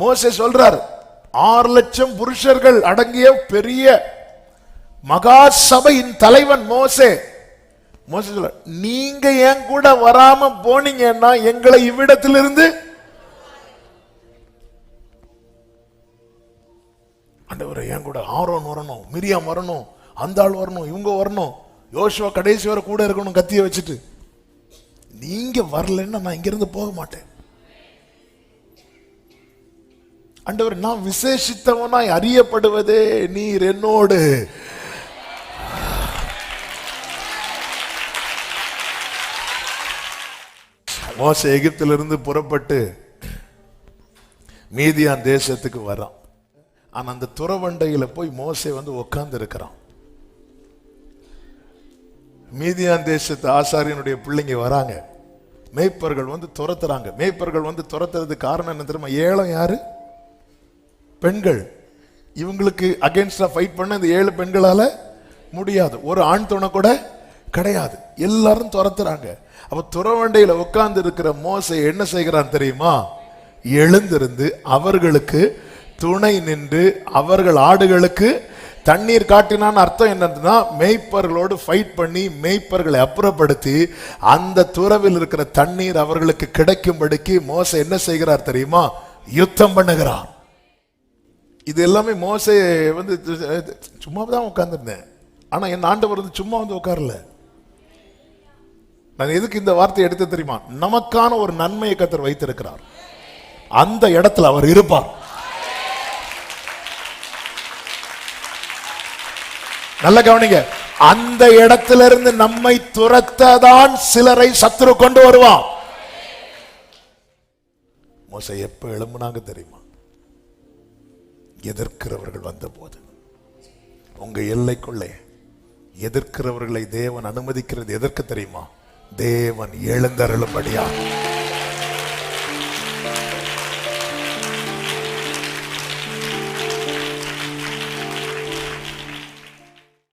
மோசே சொல்றார், 6 லட்சம் புருஷர்கள் அடங்கிய பெரிய மகா சபையின் தலைவன் மோசே. மோசே சொல்ற, நீங்க என் கூட வராம போனீங்கன்னா எங்களை இவ்விடத்திலிருந்து ஆண்டவரே என் கூட ஆரோன் வரணும், மிரியாம் வரணும், அந்த ஆள் வரணும், இவங்க வரணும், யோசுவா கடைசி வரை கூட இருக்கணும் கத்திய வச்சுட்டு. நீங்க வரலன்னா நான் இங்கிருந்து போக மாட்டேன். ஆண்டவர், நான் விசேஷித்தவனாய் அறியப்படுவதே நீர் என்னோடு. மோசே எகிப்திலிருந்து புறப்பட்டு மீதியான் தேசத்துக்கு வரான். ஆனா அந்த துறவண்டையில போய் மோசே உட்கார்ந்து இருக்கிறான். மீதியான் தேசத்து ஆசாரியனுடைய பிள்ளைங்க வராங்க, மேய்ப்பர்கள் துரத்துறாங்க. மேய்ப்பர்கள் துரத்துறதுக்கு காரணம் என்ன தெரியுமா? ஏழம் யாரு? பெண்கள். இவங்களுக்கு அகைன்ஸ்டா ஃபைட் பண்ண இந்த 7 பெண்களால முடியாது. ஒரு ஆண் துணை கூட கிடையாது. எல்லாரும் துரத்துறாங்க. அப்ப துறவண்டையில உட்கார்ந்து இருக்கிற மோசே என்ன செய்கிறான் தெரியுமா? எழுந்திருந்து அவர்களுக்கு துணை நின்று அவர்கள் ஆடுகளுக்கு தண்ணீர் காட்டினான்னு அர்த்தம் என்னன்னா, மேய்ப்பர்களோடு ஃபைட் பண்ணி மேய்ப்பர்களை அப்புறப்படுத்தி அந்த துறவில் இருக்கிற தண்ணீர் அவர்களுக்கு கிடைக்கும்படிக்கு மோசே என்ன செய்கிறார் தெரியுமா? யுத்தம் பண்ணுகிறார். இது எல்லாமே மோசே சும்மா தான் உட்கார்ந்துருந்தேன். ஆனா என் ஆண்டவர் சும்மா உட்காரல. நான் எதுக்கு இந்த வார்த்தையை எடுத்து தெரியுமா? நமக்கான ஒரு நன்மையை கர்த்தர் வைத்திருக்கிறார். அந்த இடத்துல அவர் இருப்பார். நல்ல கவனிங்க, அந்த இடத்திலிருந்து நம்மை துரத்ததான் சிலரை சத்துரு கொண்டு வருவான். மோசே எப்ப எழும்புனாங்க தெரியுமா? எதிர்க்கிறவர்கள் வந்த போது. உங்க எல்லைக்குள்ளே எதிர்க்கிறவர்களை தேவன் அனுமதிக்கிறது எதற்கு தெரியுமா? தேவன் எழுந்தருளும்படியா.